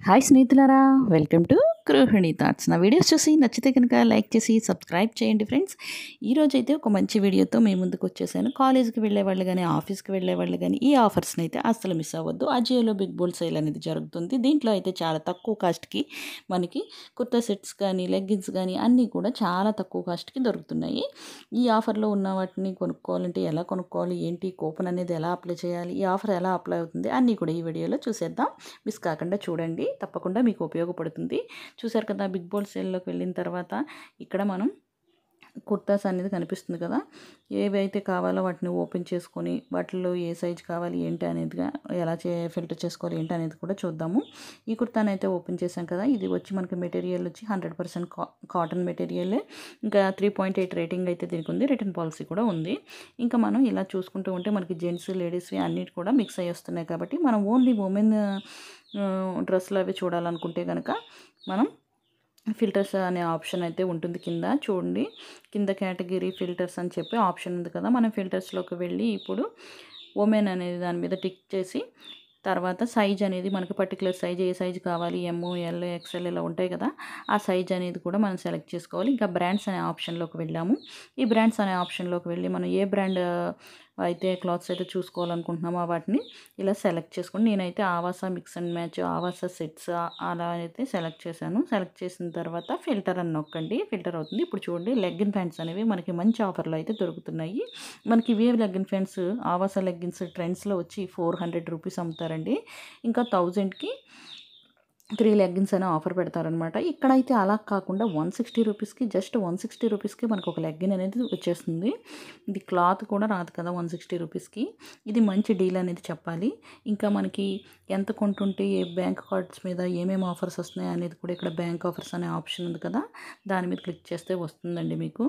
Hi స్నేహితులారా, welcome to గృహిణి thoughts. నా వీడియోస్ చూసి నచ్చితే కనుక లైక్ చేసి సబ్స్క్రైబ్ చేయండి ఫ్రెండ్స్. ఈరోజైతే ఒక మంచి వీడియోతో మీ ముందుకు వచ్చేసాను. కాలేజ్కి వెళ్ళే వాళ్ళు కానీ, ఆఫీస్కి వెళ్ళే వాళ్ళు కానీ ఈ ఆఫర్స్ని అయితే అస్సలు మిస్ అవ్వద్దు. అజియోలో బిగ్ బోల్ సేల్ అనేది జరుగుతుంది. దీంట్లో అయితే చాలా తక్కువ కాస్ట్కి మనకి కుర్తా సెట్స్ కానీ, లెగ్గిన్స్ కానీ అన్నీ కూడా చాలా తక్కువ కాస్ట్కి దొరుకుతున్నాయి. ఈ ఆఫర్లో ఉన్న వాటిని కొనుక్కోవాలంటే ఎలా కొనుక్కోవాలి, ఏంటి కూపన్ అనేది ఎలా అప్లై చేయాలి, ఈ ఆఫర్ ఎలా అప్లై అవుతుంది అన్నీ కూడా ఈ వీడియోలో చూసేద్దాం. మిస్ కాకుండా చూడండి, తప్పకుండా మీకు ఉపయోగపడుతుంది. చూసారు కదా, బిగ్ బోల్ సేల్లోకి వెళ్ళిన తర్వాత ఇక్కడ మనం కుర్తాస్ అనేది కనిపిస్తుంది కదా, ఏవైతే కావాలో వాటిని ఓపెన్ చేసుకొని వాటిలో ఏ సైజ్ కావాలి ఏంటి అనేదిగా ఎలా ఫిల్టర్ చేసుకోవాలి ఏంటి అనేది కూడా చూద్దాము. ఈ కుర్తాని అయితే ఓపెన్ చేసాం కదా, ఇది వచ్చి మనకి మెటీరియల్ వచ్చి 100% కాటన్ మెటీరియల్. ఇంకా 3.8 రేటింగ్ అయితే దీనికి ఉంది. రిటర్న్ పాలసీ కూడా ఉంది. ఇంకా మనం ఇలా చూసుకుంటూ ఉంటే మనకి జెంట్స్ లేడీస్వి అన్నిటి కూడా మిక్స్ అయ్యి వస్తున్నాయి కాబట్టి మనం ఓన్లీ ఉమెన్ డ్రెస్సులు అవి చూడాలనుకుంటే కనుక మనం ఫిల్టర్స్ అనే ఆప్షన్ అయితే ఉంటుంది కింద. చూడండి, కింద కేటగిరీ ఫిల్టర్స్ అని చెప్పి ఆప్షన్ ఉంది కదా, మనం ఫిల్టర్స్లోకి వెళ్ళి ఇప్పుడు ఉమెన్ అనేది దాని మీద టిక్ చేసి తర్వాత సైజ్ అనేది మనకి పర్టికులర్ సైజ్, ఏ సైజ్ కావాలి, ఎమ్, ఎల్, ఎక్స్ఎల్ ఇలా ఉంటాయి కదా, ఆ సైజ్ అనేది కూడా మనం సెలెక్ట్ చేసుకోవాలి. ఇంకా బ్రాండ్స్ అనే ఆప్షన్లోకి వెళ్ళాము. ఈ బ్రాండ్స్ అనే ఆప్షన్లోకి వెళ్ళి మనం ఏ బ్రాండ్ అయితే క్లాత్స్ అయితే చూసుకోవాలనుకుంటున్నామో వాటిని ఇలా సెలెక్ట్ చేసుకుని, నేనైతే ఆవాస మిక్స్ అండ్ మ్యాచ్, ఆవాస సెట్స్ అలా అయితే సెలెక్ట్ చేశాను. సెలెక్ట్ చేసిన తర్వాత ఫిల్టర్ అని నొక్కండి, ఫిల్టర్ అవుతుంది. ఇప్పుడు చూడండి, లెగ్గిన్ ప్యాంట్స్ అనేవి మనకి మంచి ఆఫర్లో అయితే దొరుకుతున్నాయి. మనకి ఇవే లెగ్గిన్ ప్యాంట్స్ ఆవాస లెగ్గిన్స్ ట్రెండ్స్లో వచ్చి 400 రూపీస్ అమ్ముతారండి. ఇంకా 1000కి 3 లెగ్గిన్స్ అనే ఆఫర్ పెడతారనమాట. ఇక్కడైతే అలా కాకుండా 160 రూపీస్కి, జస్ట్ 160 రూపీస్కి మనకు ఒక లెగ్గిన్ అనేది వచ్చేస్తుంది. ఇది క్లాత్ కూడా రాదు కదా 160 రూపీస్కి. ఇది మంచి డీల్ అనేది చెప్పాలి. ఇంకా మనకి ఎంత కొంటుంటే ఏ బ్యాంక్ కార్డ్స్ మీద ఏమేమి ఆఫర్స్ వస్తున్నాయి అనేది కూడా ఇక్కడ బ్యాంక్ ఆఫర్స్ అనే ఆప్షన్ ఉంది కదా, దాని మీద క్లిక్ చేస్తే వస్తుందండి. మీకు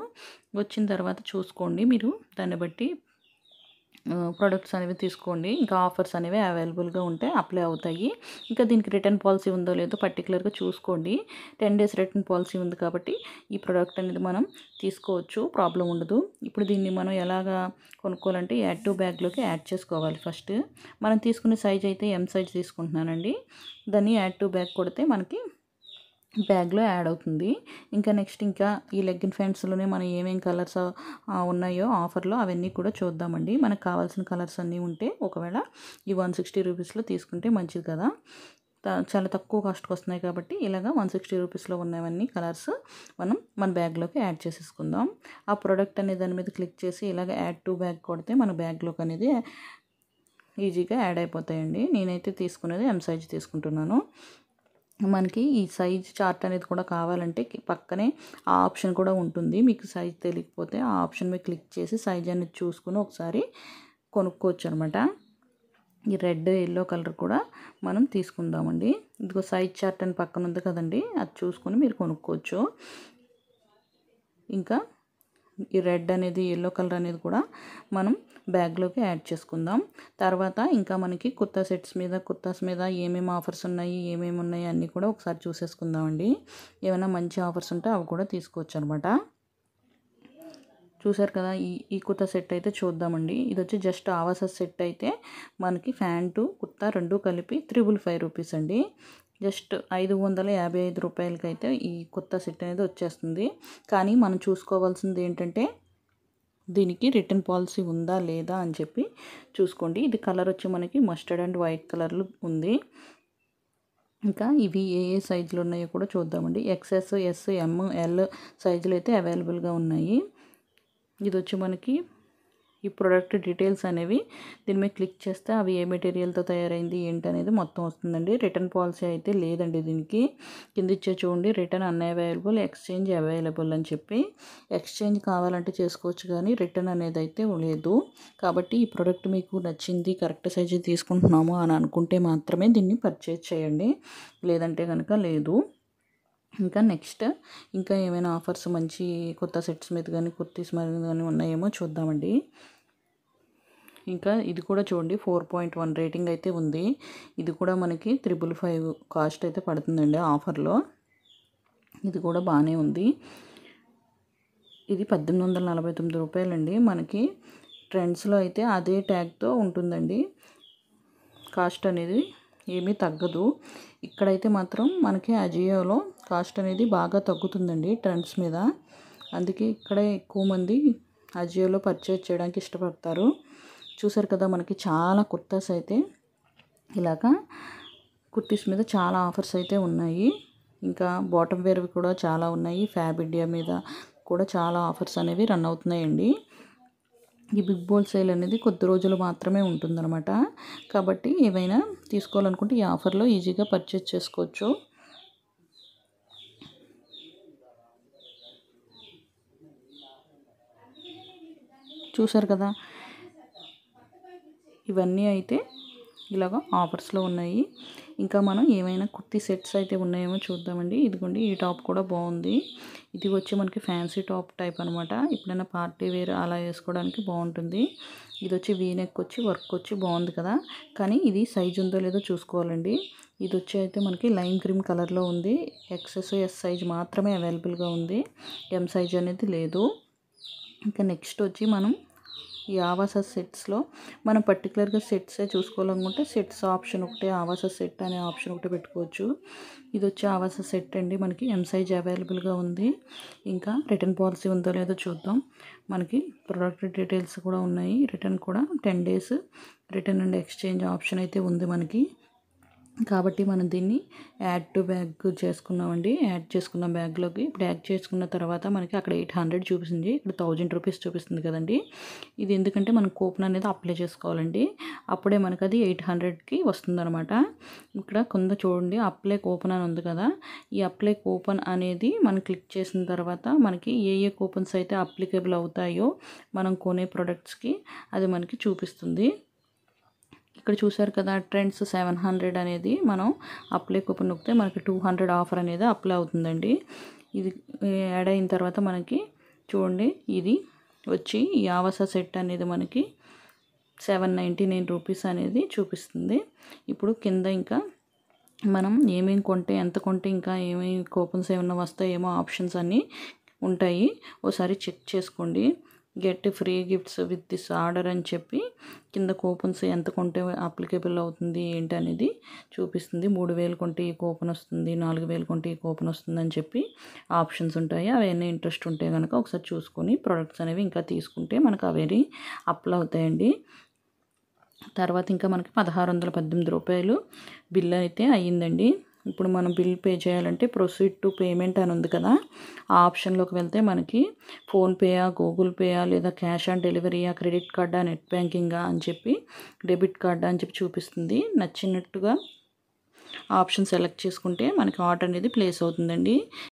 వచ్చిన తర్వాత చూసుకోండి, మీరు దాన్ని బట్టి ప్రొడక్ట్స్ అనేవి తీసుకోండి. ఇంకా ఆఫర్స్ అనేవి అవైలబుల్గా ఉంటే అప్లై అవుతాయి. ఇంకా దీనికి రిటర్న్ పాలసీ ఉందో లేదో పర్టికులర్గా చూసుకోండి. 10 days రిటర్న్ పాలసీ ఉంది కాబట్టి ఈ ప్రోడక్ట్ అనేది మనం తీసుకోవచ్చు, ప్రాబ్లం ఉండదు. ఇప్పుడు దీన్ని మనం ఎలాగా కొనుక్కోవాలంటే యాడ్ టు బ్యాగ్లోకి యాడ్ చేసుకోవాలి. ఫస్ట్ మనం తీసుకునే సైజ్ అయితే ఎం సైజ్ తీసుకుంటున్నానండి. దాన్ని యాడ్ టు బ్యాగ్ కొడితే మనకి బ్యాగ్లో యాడ్ అవుతుంది. ఇంకా నెక్స్ట్ ఇంకా ఈ లెగ్గిన్ ప్యాంట్స్లోనే మనం ఏమేం కలర్స్ ఉన్నాయో ఆఫర్లో అవన్నీ కూడా చూద్దామండి. మనకు కావాల్సిన కలర్స్ అన్నీ ఉంటే ఒకవేళ ఈ 160 రూపీస్లో తీసుకుంటే మంచిది కదా, చాలా తక్కువ కాస్ట్కి వస్తున్నాయి కాబట్టి ఇలాగ 160 రూపీస్లో ఉన్నవన్నీ కలర్స్ మనం మన బ్యాగ్లోకి యాడ్ చేసేసుకుందాం. ఆ ప్రోడక్ట్ అనే దాని మీద క్లిక్ చేసి ఇలాగ యాడ్ టు బ్యాగ్ కొడితే మన బ్యాగ్లోకి అనేది ఈజీగా యాడ్ అయిపోతాయండి. నేనైతే తీసుకునేది ఎం సైజ్ తీసుకుంటున్నాను. మనకి ఈ సైజ్ చార్ట్ అనేది కూడా కావాలంటే పక్కనే ఆ ఆప్షన్ కూడా ఉంటుంది. మీకు సైజ్ తెలియకపోతే ఆ ఆప్షన్ మీద క్లిక్ చేసి సైజ్ అనేది చూసుకుని ఒకసారి కొనుక్కోవచ్చు అనమాట. ఈ రెడ్, ఎల్లో కలర్ కూడా మనం తీసుకుందామండి. ఇదిగో సైజ్ చార్ట్ అని పక్కన ఉంది కదండి, అది చూసుకొని మీరు కొనుక్కోవచ్చు. ఇంకా ఈ రెడ్ అనేది, ఎల్లో కలర్ అనేది కూడా మనం బ్యాగ్లోకి యాడ్ చేసుకుందాం. తర్వాత ఇంకా మనకి కుర్తాస్ మీద ఏమేమి ఆఫర్స్ ఉన్నాయి, ఏమేమి ఉన్నాయి అన్నీ కూడా ఒకసారి చూసేసుకుందామండి. ఏమైనా మంచి ఆఫర్స్ ఉంటే అవి కూడా తీసుకోవచ్చు అనమాట. చూసారు కదా, ఈ కుర్తా సెట్ అయితే చూద్దామండి. ఇది వచ్చి జస్ట్ ఆవాస సెట్ అయితే మనకి ప్యాంటు కుర్తా రెండు కలిపి 555 రూపీస్ అండి. జస్ట్ 555 రూపాయలకి అయితే ఈ కుర్తా సెట్ అనేది వచ్చేస్తుంది. కానీ మనం చూసుకోవాల్సింది ఏంటంటే దీనికి రిటర్న్ పాలసీ ఉందా లేదా అని చెప్పి చూసుకోండి. ఇది కలర్ వచ్చి మనకి మస్టర్డ్ అండ్ వైట్ కలర్లో ఉంది. ఇంకా ఇవి ఏ ఏ సైజులు ఉన్నాయో కూడా చూద్దామండి. ఎక్స్ఎస్, ఎస్, ఎమ్, ఎల్ సైజులు అయితే అవైలబుల్గా ఉన్నాయి. ఇది వచ్చి మనకి ఈ ప్రోడక్ట్ డీటెయిల్స్ అనేవి దీని మీద క్లిక్ చేస్తే అవి ఏ మెటీరియల్తో తయారైంది ఏంటి అనేది మొత్తం వస్తుందండి. రిటర్న్ పాలసీ అయితే లేదండి దీనికి. కింద ఇచ్చే చూడండి, రిటర్న్ అన్అవైలబుల్, ఎక్స్చేంజ్ అవైలబుల్ అని చెప్పి. ఎక్స్చేంజ్ కావాలంటే చేసుకోవచ్చు కానీ రిటర్న్ అనేది అయితే లేదు. కాబట్టి ఈ ప్రోడక్ట్ మీకు నచ్చింది, కరెక్ట్ సైజు తీసుకుంటున్నాము అని అనుకుంటే మాత్రమే దీన్ని పర్చేజ్ చేయండి, లేదంటే కనుక లేదు. ఇంకా నెక్స్ట్ ఇంకా ఏమైనా ఆఫర్స్ మంచి కొత్త సెట్స్ మీద కానీ కుర్తీస్ మీద కానీ ఉన్నాయేమో చూద్దామండి. ఇంకా ఇది కూడా చూడండి, 4.1 రేటింగ్ అయితే ఉంది. ఇది కూడా మనకి 555 కాస్ట్ అయితే పడుతుందండి ఆఫర్లో. ఇది కూడా బాగానే ఉంది. ఇది 1849 రూపాయలండి. మనకి ట్రెండ్స్లో అయితే అదే ట్యాగ్తో ఉంటుందండి కాస్ట్ అనేది. ఏమీ తగ్గదు. ఇక్కడైతే మాత్రం మనకి అజియోలో కాస్ట్ అనేది బాగా తగ్గుతుందండి ట్రెండ్స్ మీద. అందుకే ఇక్కడే ఎక్కువ మంది అజియోలో పర్చేజ్ చేయడానికి ఇష్టపడతారు. చూసారు కదా, మనకి చాలా కుర్తాస్ అయితే ఇలాగా కుర్తీస్ మీద చాలా ఆఫర్స్ అయితే ఉన్నాయి. ఇంకా బాటమ్ వేర్వి కూడా చాలా ఉన్నాయి. ఫ్యాబ్ ఇండియా మీద కూడా చాలా ఆఫర్స్ అనేవి రన్ అవుతున్నాయండి. ఈ బిగ్ బోల్ సేల్ అనేది కొద్ది రోజులు మాత్రమే ఉంటుందన్నమాట. కాబట్టి ఏవైనా తీసుకోవాలనుకుంటే ఈ ఆఫర్లో ఈజీగా పర్చేజ్ చేసుకోవచ్చు. చూసారు కదా, ఇవన్నీ అయితే ఇలాగ ఆఫర్స్లో ఉన్నాయి. ఇంకా మనం ఏమైనా కుర్తీ సెట్స్ అయితే ఉన్నాయేమో చూద్దామండి. ఇదిగోండి, ఈ టాప్ కూడా బాగుంది. ఇది వచ్చి మనకి ఫ్యాన్సీ టాప్ టైప్ అనమాట. ఎప్పుడైనా పార్టీ వేర్ అలా వేసుకోవడానికి బాగుంటుంది. ఇది వచ్చి వీనెక్ వచ్చి వర్క్ వచ్చి బాగుంది కదా, కానీ ఇది సైజు ఉందో లేదో చూసుకోవాలండి. ఇది వచ్చి అయితే మనకి లైమ్ క్రీమ్ కలర్లో ఉంది. ఎక్సెస్ ఎస్ సైజ్ మాత్రమే అవైలబుల్గా ఉంది. ఎం సైజ్ అనేది లేదు. ఇంకా నెక్స్ట్ వచ్చి మనం ఈ ఆవాస సెట్స్లో మనం పర్టికులర్గా సెట్సే చూసుకోవాలనుకుంటే సెట్స్ ఆప్షన్ ఒకటే, ఆవాస సెట్ అనే ఆప్షన్ ఒకటే పెట్టుకోవచ్చు. ఇది వచ్చి ఆవాస సెట్ అండి. మనకి ఎం సైజ్ అవైలబుల్గా ఉంది. ఇంకా రిటర్న్ పాలసీ ఉందో లేదో చూద్దాం. మనకి ప్రొడక్ట్ డీటెయిల్స్ కూడా ఉన్నాయి. రిటర్న్ కూడా 10 days return and exchange option అయితే ఉంది మనకి. కాబట్టి మనం దీన్ని యాడ్ టు బ్యాగ్ చేసుకున్నామండి. యాడ్ చేసుకున్న బ్యాగ్లోకి ఇప్పుడు యాడ్ చేసుకున్న తర్వాత మనకి అక్కడ 800 చూపిస్తుంది, ఇక్కడ 1000 రూపీస్ చూపిస్తుంది కదండి. ఇది ఎందుకంటే మనం కూపన్ అనేది అప్లై చేసుకోవాలండి. అప్పుడే మనకు అది 800కి వస్తుందన్నమాట. ఇక్కడ కింద చూడండి, అప్లై కూపన్ అని ఉంది కదా. ఈ అప్లై కూపన్ అనేది మనం క్లిక్ చేసిన తర్వాత మనకి ఏ ఏ కూపన్స్ అయితే అప్లికేబుల్ అవుతాయో మనం కొనే ప్రొడక్ట్స్కి అది మనకి చూపిస్తుంది. ఇక్కడ చూసారు కదా, ట్రెండ్స్ 700 అనేది మనం అప్లై కూపన్ నొక్కితే మనకి 200 ఆఫర్ అనేది అప్లై అవుతుందండి. ఇది యాడ్ అయిన తర్వాత మనకి చూడండి, ఇది వచ్చి ఈ ఆవాస సెట్ అనేది మనకి 799 రూపీస్ అనేది చూపిస్తుంది. ఇప్పుడు కింద ఇంకా మనం ఏమేమి కొంటే, ఎంత కొంటే ఇంకా ఏమేమి కూపన్స్ ఏమైనా వస్తాయేమో ఆప్షన్స్ అన్నీ ఉంటాయి. ఒకసారి చెక్ చేసుకోండి. Get free gifts with this order అని చెప్పి కింద కూపన్స్ ఎంత కొంటే అప్లికేబుల్ అవుతుంది ఏంటి అనేది చూపిస్తుంది. 3000 కొంటే ఈ కూపన్ వస్తుంది, 4000 కొంటే ఈ కూపన్ వస్తుంది అని చెప్పి ఆప్షన్స్ ఉంటాయి. అవన్నీ ఇంట్రెస్ట్ ఉంటే కనుక ఒకసారి చూసుకొని ప్రొడక్ట్స్ అనేవి ఇంకా తీసుకుంటే మనకు అవన్నీ అప్లై అవుతాయండి. తర్వాత ఇంకా మనకి 1618 రూపాయలు బిల్ అయితే అయ్యిందండి. ఇప్పుడు మనం బిల్ పే చేయాలంటే ప్రొసీడ్ టు పేమెంట్ అని ఉంది కదా, ఆ ఆప్షన్లోకి వెళ్తే మనకి ఫోన్పేయా, గూగుల్ పేయా, లేదా క్యాష్ ఆన్ డెలివరీయా, క్రెడిట్ కార్డా, నెట్ బ్యాంకింగా అని చెప్పి, డెబిట్ కార్డా అని చెప్పి చూపిస్తుంది. నచ్చినట్టుగా ఆప్షన్ సెలెక్ట్ చేసుకుంటే మనకి ఆర్డర్ అనేది ప్లేస్ అవుతుందండి.